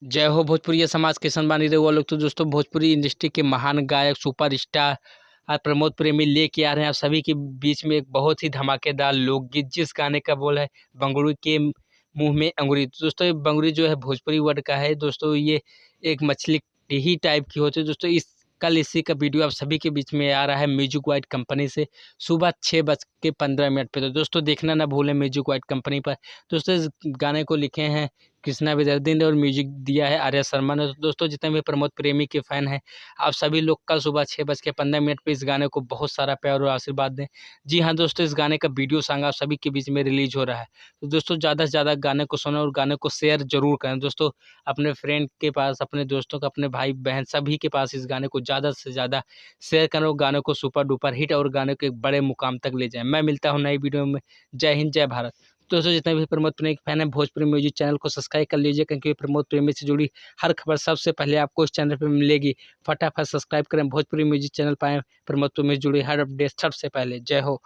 जय हो भोजपुरी समाज के सन्मानित रहे वो लोग। तो दोस्तों, भोजपुरी इंडस्ट्री के महान गायक सुपरस्टार प्रमोद प्रेमी लेके आ रहे हैं आप सभी के बीच में एक बहुत ही धमाकेदार लोकगीत, जिस गाने का बोल है बंगड़ू के मुंह में अंगूरी। तो दोस्तों, ये बंगड़ी जो है भोजपुरी वर्ड का है दोस्तों। ये एक मछली ही टाइप की होती है दोस्तों। इसी का वीडियो आप सभी के बीच में आ रहा है म्यूजिक वाइट कंपनी से सुबह 6:15 पे। तो दोस्तों, देखना ना भूलें म्यूजिक वाइट कंपनी पर। दोस्तों, इस गाने को लिखे हैं कृष्णा विद्यार्थी ने और म्यूजिक दिया है आर्या शर्मा ने। तो दोस्तों, जितने भी प्रमोद प्रेमी के फैन हैं, आप सभी लोग कल सुबह 6:15 पे इस गाने को बहुत सारा प्यार और आशीर्वाद दें। जी हाँ दोस्तों, इस गाने का वीडियो सॉन्ग आप सभी के बीच में रिलीज हो रहा है। तो दोस्तों, ज़्यादा से ज़्यादा गाने को सुनो और गाने को शेयर जरूर करें दोस्तों। अपने फ्रेंड के पास, अपने दोस्तों का, अपने भाई बहन सभी के पास इस गाने को ज़्यादा से ज़्यादा शेयर करें और गाने को सुपर डुपर हिट और गाने को एक बड़े मुकाम तक ले जाएं। मैं मिलता हूँ नई वीडियो में। जय हिंद, जय भारत। दोस्तों, जितने भी प्रमोद प्रेमी के फैन हैं, भोजपुरी म्यूजिक चैनल को सब्सक्राइब कर लीजिए, क्योंकि प्रमोद प्रेमी से जुड़ी हर खबर सबसे पहले आपको इस चैनल पे मिलेगी। फटाफट सब्सक्राइब करें भोजपुरी म्यूजिक चैनल पाएं प्रमोद प्रेमी से जुड़ी हर अपडेट सबसे पहले। जय हो।